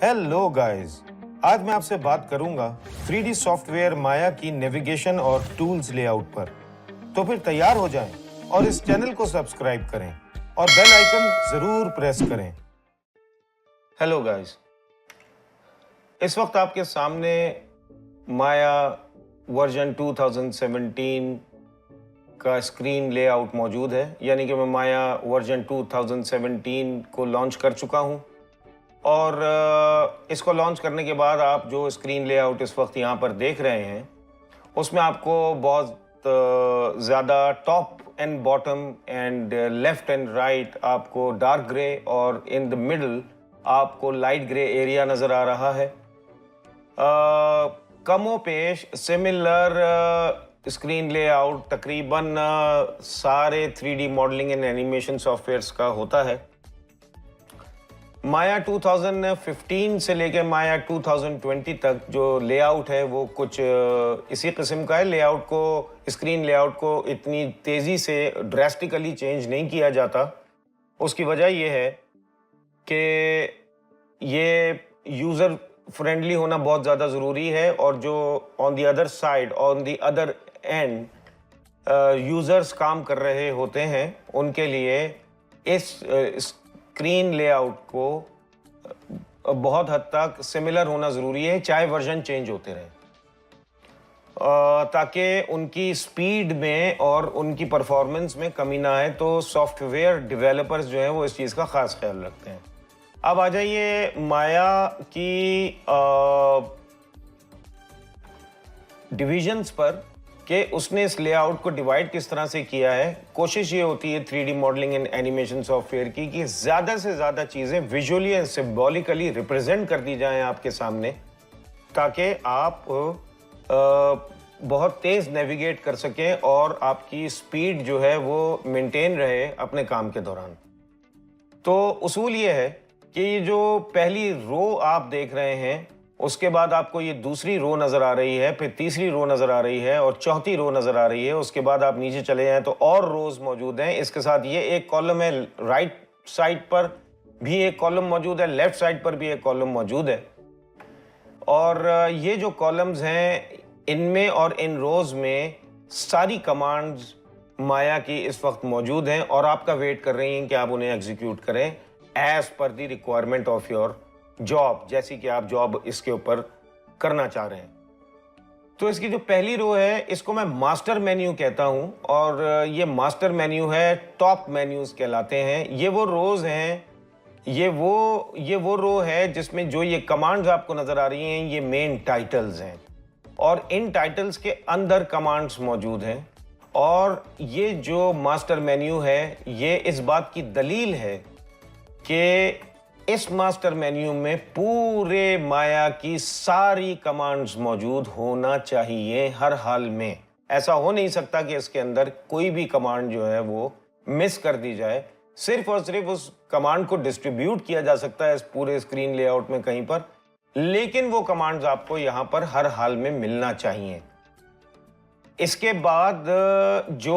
Hello guys, आज मैं आपसे बात करूंगा 3D सॉफ्टवेयर माया की नेविगेशन और टूल्स लेआउट पर। तो फिर तैयार हो जाएं और इस चैनल को सब्सक्राइब करें और बेल आइकन जरूर प्रेस करें। हेलो गाइस, इस वक्त आपके सामने माया वर्जन 2017 का स्क्रीन लेआउट मौजूद है, यानी कि मैं माया वर्जन 2017 को लॉन्च कर चुका हूं और इसको लॉन्च करने के बाद आप जो स्क्रीन लेआउट इस वक्त यहाँ पर देख रहे हैं उसमें आपको बहुत ज़्यादा top and bottom and left and right आपको डार्क ग्रे और इन द मिडल आपको लाइट ग्रे एरिया नज़र आ रहा है। कमो पेश सिमिलर स्क्रीन लेआउट तकरीबन सारे 3D modelling and animation softwares का होता है। माया 2015 से लेकर माया 2020 तक जो लेआउट है वो कुछ इसी किस्म का है। लेआउट को, स्क्रीन लेआउट को इतनी तेज़ी से ड्रास्टिकली चेंज नहीं किया जाता। उसकी वजह ये है कि ये यूज़र फ्रेंडली होना बहुत ज़्यादा ज़रूरी है और जो on the other side, on the other end users काम कर रहे होते हैं उनके लिए इस स्क्रीन लेआउट को बहुत हद तक सिमिलर होना ज़रूरी है, चाहे वर्जन चेंज होते रहे, ताकि उनकी स्पीड में और उनकी परफॉर्मेंस में कमी ना आए। तो सॉफ्टवेयर डेवलपर्स जो हैं वो इस चीज़ का ख़ास ख्याल रखते हैं। अब आ जाइए माया की डिविजन्स पर कि उसने इस लेआउट को डिवाइड किस तरह से किया है। कोशिश ये होती है 3D modelling and animation software की कि ज़्यादा से ज़्यादा चीज़ें विजुअली एंड सिंबॉलिकली रिप्रेजेंट कर दी जाएं आपके सामने, ताकि आप बहुत तेज़ नेविगेट कर सकें और आपकी स्पीड जो है वो मेंटेन रहे अपने काम के दौरान। तो उसूल ये है कि ये जो पहली रो आप देख रहे हैं उसके बाद आपको ये दूसरी रो नज़र आ रही है, फिर तीसरी रो नज़र आ रही है और चौथी रो नज़र आ रही है। उसके बाद आप नीचे चले जाएं तो और रोज़ मौजूद हैं। इसके साथ ये एक कॉलम है, राइट साइड पर भी एक कॉलम मौजूद है, लेफ्ट साइड पर भी एक कॉलम मौजूद है। और ये जो कॉलम्स हैं इनमें और इन रोज़ में सारी कमांड्स माया की इस वक्त मौजूद हैं और आपका वेट कर रही हैं कि आप उन्हें एग्जीक्यूट करें as per the requirement of your job, जैसी कि आप जॉब इसके ऊपर करना चाह रहे हैं। तो इसकी जो पहली रो है इसको मैं मास्टर मेन्यू कहता हूं और ये मास्टर मेन्यू है, टॉप मेन्यूज कहलाते हैं। ये वो रोज हैं, ये वो रो है जिसमें जो ये कमांड्स आपको नजर आ रही हैं ये मेन टाइटल्स हैं और इन टाइटल्स के अंदर कमांड्स मौजूद हैं। और ये जो मास्टर मेन्यू है ये इस बात की दलील है कि इस मास्टर मेन्यू में पूरे माया की सारी कमांड्स मौजूद होना चाहिए हर हाल में। ऐसा हो नहीं सकता कि इसके अंदर कोई भी कमांड जो है वो मिस कर दी जाए। सिर्फ और सिर्फ उस कमांड को डिस्ट्रीब्यूट किया जा सकता है इस पूरे स्क्रीन लेआउट में कहीं पर, लेकिन वो कमांड्स आपको यहाँ पर हर हाल में मिलना चाहिए। इसके बाद जो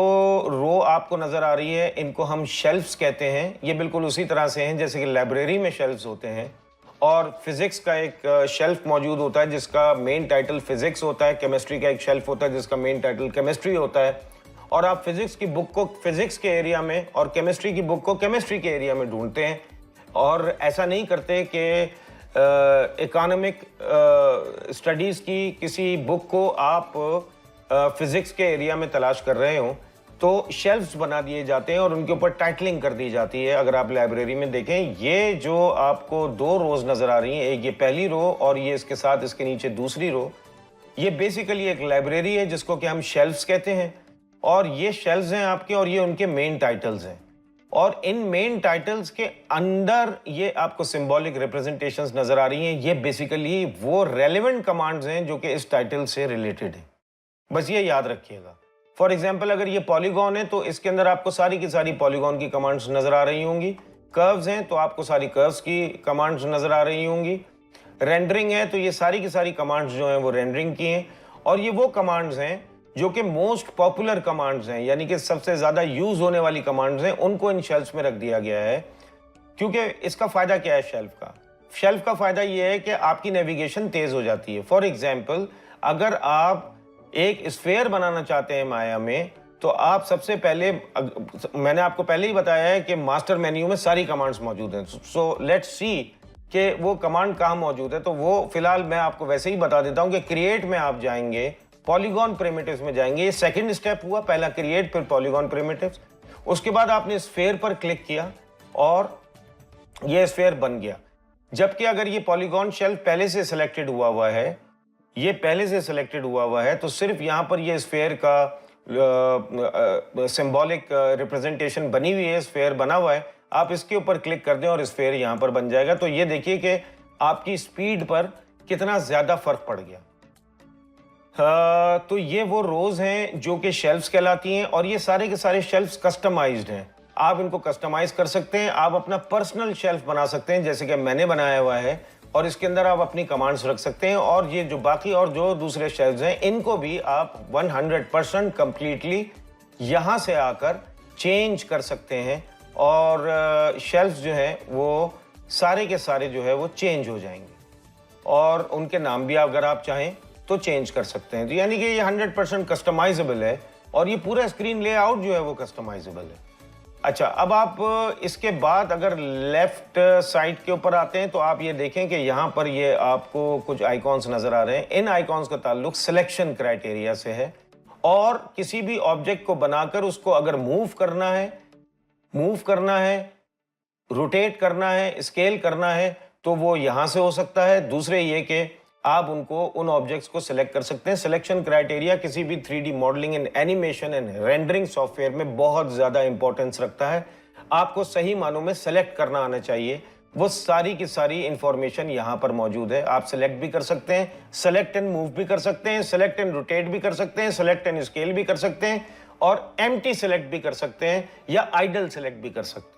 रो आपको नज़र आ रही है इनको हम शेल्फ्स कहते हैं। ये बिल्कुल उसी तरह से हैं जैसे कि लाइब्रेरी में शेल्फ्स होते हैं और फिज़िक्स का एक शेल्फ मौजूद होता है जिसका मेन टाइटल फिज़िक्स होता है, केमिस्ट्री का एक शेल्फ होता है जिसका मेन टाइटल केमिस्ट्री होता है। और आप फिज़िक्स की बुक को फिज़िक्स के एरिया में और केमिस्ट्री की बुक को केमिस्ट्री के एरिया में ढूंढते हैं और ऐसा नहीं करते कि इकोनॉमिक स्टडीज़ की किसी बुक को आप फिजिक्स के एरिया में तलाश कर रहे हो तो शेल्फ्स बना दिए जाते हैं और उनके ऊपर टाइटलिंग कर दी जाती है। अगर आप लाइब्रेरी में देखें ये जो आपको दो रोज नजर आ रही हैं, एक ये पहली रो और ये इसके साथ इसके नीचे दूसरी रो, ये बेसिकली एक लाइब्रेरी है जिसको कि हम शेल्फ्स कहते हैं और ये शेल्फ्स हैं आपके और ये उनके मेन टाइटल्स हैं। और इन मेन टाइटल्स के अंदर ये आपको सिंबॉलिक रिप्रेजेंटेशंस नजर आ रही हैं। ये बेसिकली वो रेलेवेंट कमांड्स हैं जो कि इस टाइटल से रिलेटेड है, बस ये याद रखिएगा। फॉर एग्जाम्पल अगर ये पॉलीगॉन है तो इसके अंदर आपको सारी की सारी पॉलीगॉन की कमांड्स नजर आ रही होंगी। कर्व्स हैं तो आपको सारी कर्व्स की कमांड्स नजर आ रही होंगी। रेंडरिंग है तो ये सारी की सारी कमांड्स जो हैं वो रेंडरिंग की हैं। और ये वो कमांड्स हैं जो कि मोस्ट पॉपुलर कमांड्स हैं, यानी कि सबसे ज्यादा यूज होने वाली कमांड्स हैं, उनको इन शेल्फ्स में रख दिया गया है। क्योंकि इसका फायदा क्या है शेल्फ का, शेल्फ का फायदा ये है कि आपकी नेविगेशन तेज हो जाती है। फॉर एग्जाम्पल, अगर आप एक स्फेयर बनाना चाहते हैं माया में, तो आप सबसे पहले, मैंने आपको पहले ही बताया है कि मास्टर मेन्यू में सारी कमांड्स मौजूद हैं। सो लेट्स सी कि वो कमांड कहाँ मौजूद है। तो वो फिलहाल मैं आपको वैसे ही बता देता हूँ कि क्रिएट में आप जाएंगे, पॉलीगॉन प्रिमिटिव्स में जाएंगे। ये सेकंड स्टेप हुआ, पहला क्रिएट फिर पॉलीगॉन प्रिमिटिव्स। उसके बाद आपने स्फेयर पर क्लिक किया और ये स्फेयर बन गया। जबकि अगर ये पॉलीगॉन शेल्फ पहले से सिलेक्टेड हुआ हुआ है, ये पहले से सिलेक्टेड हुआ हुआ है, तो सिर्फ यहाँ पर ये स्फेयर का सिंबॉलिक रिप्रेजेंटेशन बनी हुई है, स्फेयर बना हुआ है। आप इसके ऊपर क्लिक कर दें और स्फेयर यहाँ पर बन जाएगा। तो ये देखिए कि आपकी स्पीड पर कितना ज्यादा फर्क पड़ गया। तो ये वो रोज हैं जो कि शेल्फ्स कहलाती हैं, और ये सारे के सारे शेल्फ्स कस्टमाइज्ड हैं। आप इनको कस्टमाइज कर सकते हैं, आप अपना पर्सनल शेल्फ बना सकते हैं जैसे कि मैंने बनाया हुआ है, और इसके अंदर आप अपनी कमांड्स रख सकते हैं। और ये जो बाकी और जो दूसरे शेल्फ्स हैं, इनको भी आप 100% कंप्लीटली यहाँ से आकर चेंज कर सकते हैं, और शेल्फ्स जो हैं वो सारे के सारे जो है वो चेंज हो जाएंगे, और उनके नाम भी अगर आप चाहें तो चेंज कर सकते हैं। तो यानी कि ये 100% कस्टमाइजेबल है, और ये पूरा स्क्रीन लेआउट जो है वो कस्टमाइजेबल है। अच्छा, अब आप इसके बाद अगर लेफ्ट साइड के ऊपर आते हैं तो आप ये देखें कि यहाँ पर ये आपको कुछ आइकॉन्स नजर आ रहे हैं। इन आइकॉन्स का ताल्लुक सिलेक्शन क्राइटेरिया से है, और किसी भी ऑब्जेक्ट को बनाकर उसको अगर मूव करना है, रोटेट करना है, स्केल करना है, तो वो यहां से हो सकता है। दूसरे ये कि आप उन ऑब्जेक्ट्स को सिलेक्ट कर सकते हैं। सिलेक्शन क्राइटेरिया किसी भी 3D modelling and animation and rendering software में बहुत ज्यादा इंपॉर्टेंस रखता है। आपको सही मानों में सेलेक्ट करना आना चाहिए। वो सारी की सारी इंफॉर्मेशन यहाँ पर मौजूद है। आप सिलेक्ट भी कर सकते हैं, सेलेक्ट एंड मूव भी कर सकते हैं, सेलेक्ट एंड रोटेट भी कर सकते हैं, सेलेक्ट एंड स्केल भी कर सकते हैं, और एम्प्टी सेलेक्ट भी कर सकते हैं, या आइडल सेलेक्ट भी कर सकते हैं।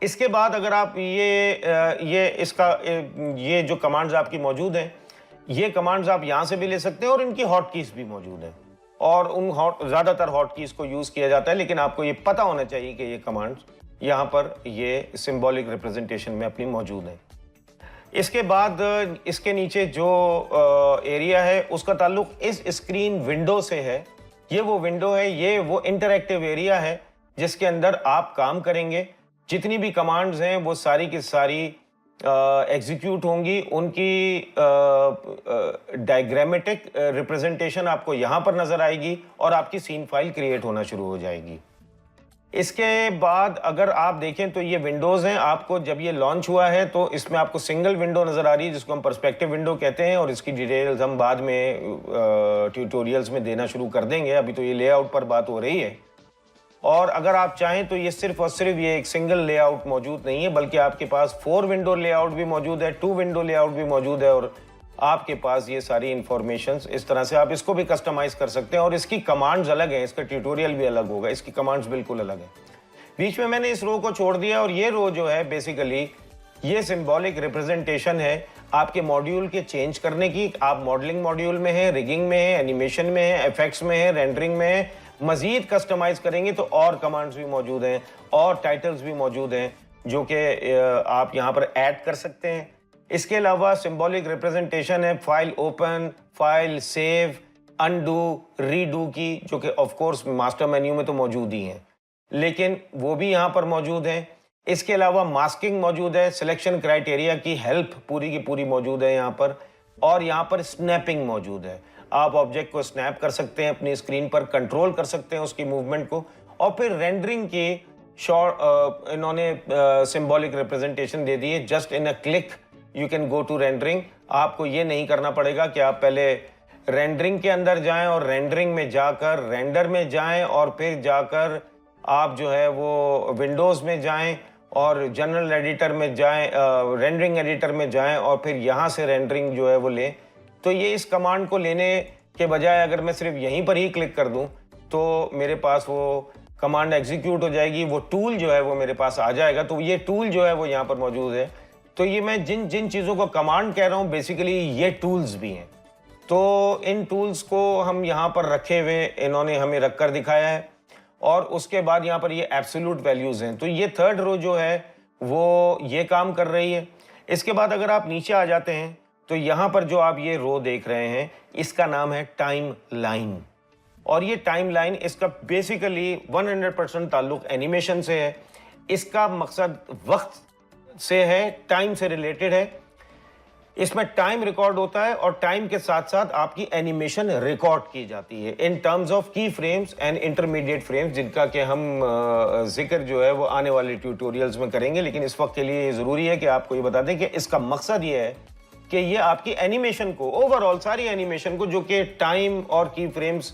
इसके बाद अगर आप ये जो कमांड्स आपकी मौजूद हैं, ये कमांड्स आप यहां से भी ले सकते हैं, और इनकी हॉट कीज भी मौजूद है, और ज्यादातर हॉट कीज को यूज किया जाता है। लेकिन आपको ये पता होना चाहिए कि ये कमांड्स यहां पर ये सिंबॉलिक रिप्रेजेंटेशन में अपनी मौजूद है। इसके बाद इसके नीचे जो एरिया है उसका ताल्लुक इस स्क्रीन विंडो से है। ये वो विंडो है, ये वो इंटरैक्टिव एरिया है जिसके अंदर आप काम करेंगे। जितनी भी कमांड्स हैं वो सारी की सारी एग्जीक्यूट होंगी। उनकी डायग्रामेटिक रिप्रेजेंटेशन आपको यहाँ पर नजर आएगी, और आपकी सीन फाइल क्रिएट होना शुरू हो जाएगी। इसके बाद अगर आप देखें तो ये विंडोज हैं। आपको जब ये लॉन्च हुआ है तो इसमें आपको सिंगल विंडो नजर आ रही है जिसको हम पर्सपेक्टिव विंडो कहते हैं, और इसकी डिटेल्स हम बाद में ट्यूटोरियल्स में देना शुरू कर देंगे। अभी तो ये लेआउट पर बात हो रही है। और अगर आप चाहें तो ये सिर्फ और सिर्फ ये एक सिंगल लेआउट मौजूद नहीं है, बल्कि आपके पास 4 विंडो लेआउट भी मौजूद है, 2 विंडो लेआउट भी मौजूद है, और आपके पास ये सारी इंफॉर्मेशन इस तरह से आप इसको भी कस्टमाइज कर सकते हैं। और इसकी कमांड्स अलग हैं, इसका ट्यूटोरियल भी अलग होगा, इसकी कमांड्स बिल्कुल अलग है। बीच में मैंने इस रो को छोड़ दिया, और ये रो जो है बेसिकली ये सिंबॉलिक रिप्रेजेंटेशन है आपके मॉड्यूल के चेंज करने की। आप मॉडलिंग मॉड्यूल में है, रिगिंग में है, एनिमेशन में है, इफेक्ट्स में है, रेंडरिंग में है। मजीद कस्टमाइज करेंगे तो और कमांड्स भी मौजूद हैं, और टाइटल्स भी मौजूद हैं जो कि आप यहाँ पर ऐड कर सकते हैं। इसके अलावा सिंबॉलिक रिप्रेजेंटेशन है file open, file save, undo, redo की, जो कि ऑफ कोर्स मास्टर मेन्यू में तो मौजूद ही हैं, लेकिन वो भी यहाँ पर मौजूद हैं। इसके अलावा मास्किंग मौजूद है, सिलेक्शन क्राइटेरिया की हेल्प पूरी की पूरी मौजूद है यहाँ पर, और यहाँ पर स्नैपिंग मौजूद है। आप ऑब्जेक्ट को स्नैप कर सकते हैं अपनी स्क्रीन पर, कंट्रोल कर सकते हैं उसकी मूवमेंट को, और फिर रेंडरिंग की शॉर्ट इन्होंने सिंबॉलिक रिप्रेजेंटेशन दे दी है। Just in a click you can go to rendering. आपको ये नहीं करना पड़ेगा कि आप पहले रेंडरिंग के अंदर जाएं और रेंडरिंग में जाकर रेंडर में जाएं, और फिर जाकर आप जो है वो विंडोज़ में जाएं और जनरल एडिटर में जाएं, रेंडरिंग एडिटर में जाएं, और फिर यहाँ से रेंडरिंग जो है वो लें। तो ये इस कमांड को लेने के बजाय अगर मैं सिर्फ यहीं पर ही क्लिक कर दूं तो मेरे पास वो कमांड एग्जीक्यूट हो जाएगी, वो टूल जो है वो मेरे पास आ जाएगा। तो ये टूल जो है वो यहाँ पर मौजूद है। तो ये मैं जिन जिन चीज़ों को कमांड कह रहा हूँ बेसिकली ये टूल्स भी हैं। तो इन टूल्स को हम यहाँ पर रखे हुए इन्होंने हमें रख कर दिखाया है, और उसके बाद यहाँ पर ये एब्सोल्यूट वैल्यूज़ हैं। तो ये थर्ड रो जो है वो ये काम कर रही है। इसके बाद अगर आप नीचे आ जाते हैं तो यहाँ पर जो आप ये रो देख रहे हैं इसका नाम है टाइम लाइन। और ये टाइम लाइन इसका बेसिकली 100% ताल्लुक एनिमेशन से है। इसका मकसद वक्त से है, टाइम से रिलेटेड है। इसमें टाइम रिकॉर्ड होता है और टाइम के साथ साथ आपकी एनिमेशन रिकॉर्ड की जाती है इन टर्म्स ऑफ की फ्रेम्स एंड इंटरमीडिएट फ्रेम्स, जिनका कि हम जिक्र जो है वो आने वाले ट्यूटोरियल्स में करेंगे। लेकिन इस वक्त के लिए ज़रूरी है कि आपको ये बता दें कि इसका मकसद ये है कि ये आपकी एनिमेशन को, ओवरऑल सारी एनिमेशन को जो कि टाइम और की फ्रेम्स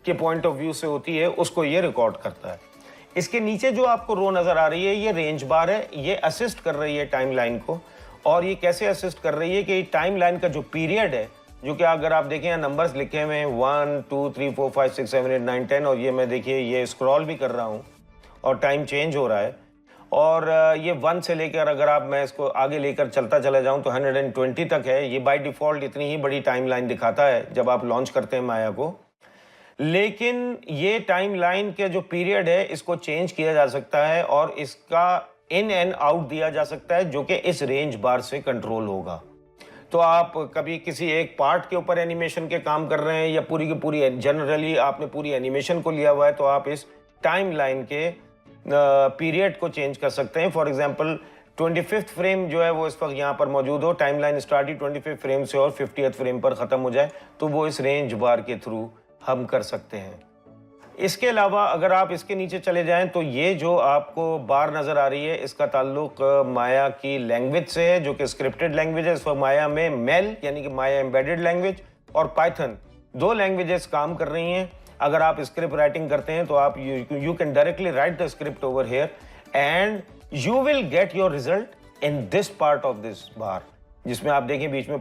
के पॉइंट ऑफ व्यू से होती है, उसको ये रिकॉर्ड करता है। इसके नीचे जो आपको रो नज़र आ रही है ये रेंज बार है, ये असिस्ट कर रही है टाइम लाइन को। और ये कैसे असिस्ट कर रही है कि टाइम लाइन का जो पीरियड है, जो कि अगर आप देखें नंबर्स लिखे हुए हैं 1 2 3 4 5 6 7 8 9 10, और ये मैं देखिए ये स्क्रॉल भी कर रहा हूँ और टाइम चेंज हो रहा है। और ये 1 से लेकर अगर आप मैं इसको आगे लेकर चलता चला जाऊँ तो 120 तक है। ये बाय डिफ़ॉल्ट इतनी ही बड़ी टाइम लाइन दिखाता है जब आप लॉन्च करते हैं माया को। लेकिन ये टाइम लाइन के जो पीरियड है इसको चेंज किया जा सकता है और इसका इन एंड आउट दिया जा सकता है, जो कि इस रेंज बार से कंट्रोल होगा। तो आप कभी किसी एक पार्ट के ऊपर एनिमेशन के काम कर रहे हैं या पूरी की पूरी जनरली आपने पूरी एनिमेशन को लिया हुआ है, तो आप इस टाइम लाइन के पीरियड को चेंज कर सकते हैं। फॉर एग्जांपल 25th फ्रेम जो है वो इस वक्त यहाँ पर मौजूद हो, टाइम लाइन स्टार्ट ही 25th फ्रेम से और 50th फ्रेम पर ख़त्म हो जाए, तो वो इस रेंज बार के थ्रू हम कर सकते हैं। इसके अलावा अगर आप इसके नीचे चले जाएं तो ये जो आपको बार नज़र आ रही है इसका ताल्लुक माया की लैंग्वेज से है, जो कि स्क्रिप्टेड लैंग्वेज है। इस वक्त माया में मेल यानी कि माया एम्बेडेड लैंग्वेज और पाइथन 2 लैंग्वेजेस काम कर रही हैं। अगर आप स्क्रिप्ट राइटिंग करते हैं तो आप you can directly write the script over here and you will get your result in this part of this bar, जिसमें आप देखें बीच में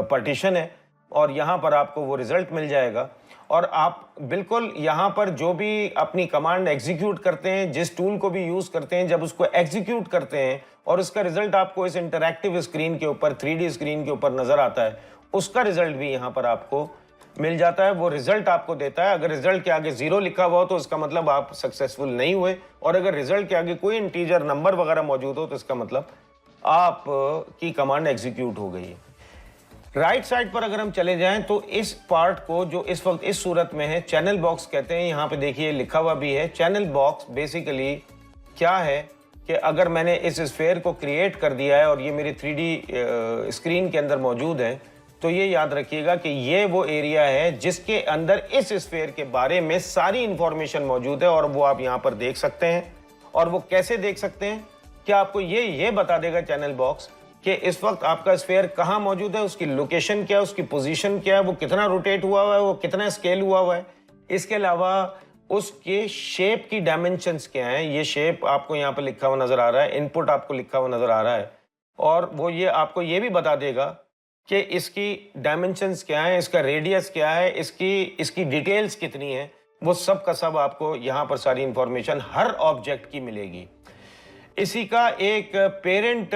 पार्टीशन है और यहाँ पर आपको वो रिजल्ट मिल जाएगा। और आप बिल्कुल यहाँ पर जो भी अपनी कमांड एग्जीक्यूट करते हैं, जिस टूल को भी यूज़ करते हैं, जब उसको एग्जीक्यूट करते हैं और उसका रिजल्ट आपको इस इंटरैक्टिव स्क्रीन के ऊपर 3D स्क्रीन के ऊपर नज़र आता है, उसका रिजल्ट भी यहाँ पर आपको मिल जाता है। वो रिजल्ट आपको देता है। अगर रिजल्ट के आगे 0 लिखा हुआ हो तो इसका मतलब आप सक्सेसफुल नहीं हुए, और अगर रिजल्ट के आगे कोई इंटीजर नंबर वगैरह मौजूद हो तो इसका मतलब आप की कमांड एग्जीक्यूट हो गई है। राइट साइड पर अगर हम चले जाएं तो इस पार्ट को जो इस वक्त इस सूरत में है चैनल बॉक्स कहते हैं। यहाँ पे देखिए लिखा हुआ भी है। चैनल बॉक्स बेसिकली क्या है कि अगर मैंने इस स्फेयर को क्रिएट कर दिया है और ये मेरी 3D स्क्रीन के अंदर मौजूद है, तो ये याद रखिएगा कि ये वो एरिया है जिसके अंदर इस स्फेयर के बारे में सारी इंफॉर्मेशन मौजूद है और वो आप यहाँ पर देख सकते हैं। और वो कैसे देख सकते हैं, क्या आपको ये बता देगा चैनल बॉक्स कि इस वक्त आपका स्फेयर कहाँ मौजूद है, उसकी लोकेशन क्या है, उसकी पोजीशन क्या है, वो कितना रोटेट हुआ हुआ है, वो कितना स्केल हुआ हुआ है। इसके अलावा उसके शेप की डायमेंशंस क्या हैं, ये शेप आपको यहाँ पर लिखा हुआ नज़र आ रहा है, इनपुट आपको लिखा हुआ नज़र आ रहा है। और वो ये आपको ये भी बता देगा कि इसकी डायमेंशंस क्या है, इसका रेडियस क्या है, इसकी डिटेल्स कितनी है। वो सब का सब आपको यहाँ पर सारी इंफॉर्मेशन हर ऑब्जेक्ट की मिलेगी। इसी का एक पेरेंट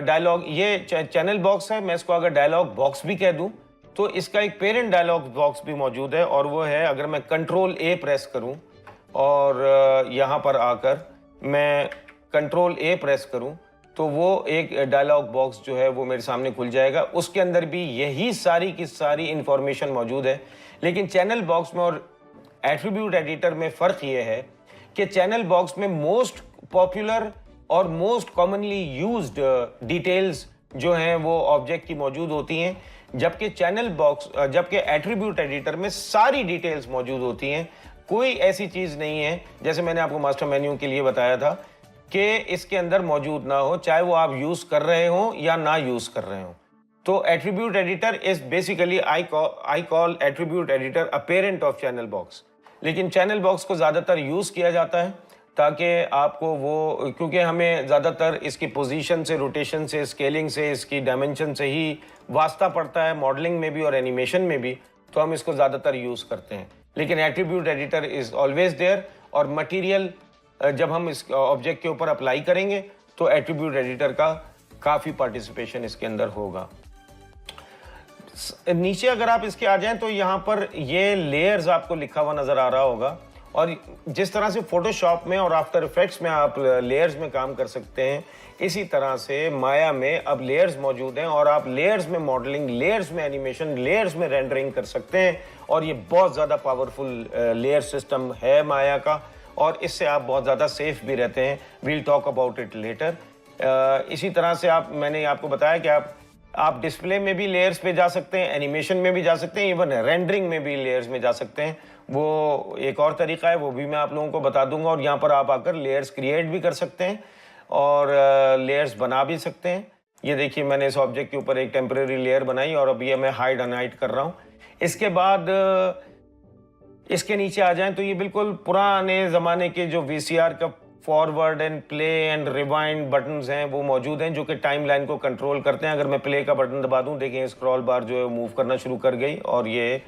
डायलॉग, ये चैनल बॉक्स है, मैं इसको अगर डायलॉग बॉक्स भी कह दूं तो इसका एक पेरेंट डायलॉग बॉक्स भी मौजूद है, और वो है अगर मैं कंट्रोल ए प्रेस करूं और यहाँ पर आकर मैं कंट्रोल ए प्रेस करूं तो वो एक डायलॉग बॉक्स जो है वो मेरे सामने खुल जाएगा। उसके अंदर भी यही सारी की सारी इंफॉर्मेशन मौजूद है। लेकिन चैनल बॉक्स में और एट्रीब्यूट एडिटर में फ़र्क ये है कि चैनल बॉक्स में मोस्ट पॉपुलर और मोस्ट कॉमनली यूज्ड डिटेल्स जो हैं वो ऑब्जेक्ट की मौजूद होती हैं, जबकि एट्रीब्यूट एडिटर में सारी डिटेल्स मौजूद होती हैं। कोई ऐसी चीज़ नहीं है, जैसे मैंने आपको मास्टर मेन्यू के लिए बताया था, कि इसके अंदर मौजूद ना हो, चाहे वो आप यूज़ कर रहे हो या ना यूज़ कर रहे हो। तो attribute editor is basically I call attribute editor a parent of channel box. लेकिन चैनल बॉक्स को ज़्यादातर यूज़ किया जाता है ताकि आपको वो, क्योंकि हमें ज़्यादातर इसकी पोजीशन से, रोटेशन से, स्केलिंग से, इसकी डायमेंशन से ही वास्ता पड़ता है मॉडलिंग में भी और एनिमेशन में भी, तो हम इसको ज़्यादातर यूज़ करते हैं। लेकिन attribute editor is always there, और मटेरियल जब हम इस ऑब्जेक्ट के ऊपर अप्लाई करेंगे तो एट्रीब्यूट एडिटर का काफ़ी पार्टिसिपेशन इसके अंदर होगा। नीचे अगर आप इसके आ जाएं तो यहाँ पर ये लेयर्स आपको लिखा हुआ नज़र आ रहा होगा, और जिस तरह से फोटोशॉप में और आफ्टर इफेक्ट्स में आप लेयर्स में काम कर सकते हैं, इसी तरह से माया में अब लेयर्स मौजूद हैं और आप लेयर्स में मॉडलिंग, लेयर्स में एनिमेशन, लेयर्स में रेंडरिंग कर सकते हैं। और ये बहुत ज़्यादा पावरफुल लेयर सिस्टम है माया का, और इससे आप बहुत ज़्यादा सेफ भी रहते हैं। We'll talk about it later. इसी तरह से मैंने आपको बताया कि आप डिस्प्ले में भी लेयर्स पे जा सकते हैं, एनिमेशन में भी जा सकते हैं, इवन रेंडरिंग में भी लेयर्स में जा सकते हैं। वो एक और तरीका है, वो भी मैं आप लोगों को बता दूंगा। और यहाँ पर आप आकर लेयर्स क्रिएट भी कर सकते हैं और लेयर्स बना भी सकते हैं। ये देखिए, मैंने इस ऑब्जेक्ट के ऊपर एक टेम्परेरी लेयर बनाई और अभी मैं हाइड अनहाइड कर रहा हूँ। इसके बाद इसके नीचे आ जाएं तो ये बिल्कुल पुराने ज़माने के जो वीसीआर का forward and play and rewind buttons हैं वो मौजूद हैं, जो कि टाइम लाइन को कंट्रोल करते हैं। अगर मैं प्ले का बटन दबा दूं, देखिए स्क्रॉल बार जो है मूव करना शुरू कर गई और ये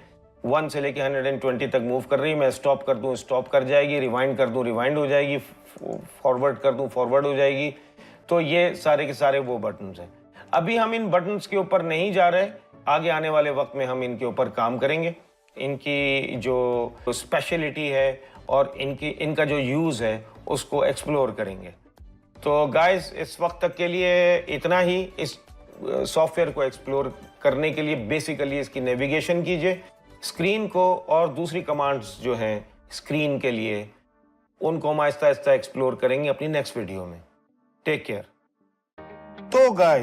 1 से लेके 120 तक मूव कर रही है। मैं स्टॉप कर दूं, स्टॉप कर जाएगी, रिवाइंड कर दूं, रिवाइंड हो जाएगी, फॉरवर्ड कर दूं, फॉरवर्ड हो जाएगी। तो ये सारे के सारे वो बटन्स हैं। अभी हम इन बटन्स के ऊपर नहीं जा रहे, आगे आने वाले वक्त में हम इनके ऊपर काम करेंगे। इनकी जो स्पेशलिटी है और इनका जो यूज़ है उसको एक्सप्लोर करेंगे। तो गाइस, इस वक्त तक के लिए इतना ही। इस सॉफ्टवेयर को एक्सप्लोर करने के लिए बेसिकली इसकी नेविगेशन कीजिए, स्क्रीन को और दूसरी कमांड्स जो हैं स्क्रीन के लिए, उनको हम आहिस्ता आहिस्ता एक्सप्लोर करेंगे अपनी नेक्स्ट वीडियो में। Take care. तो गाइस,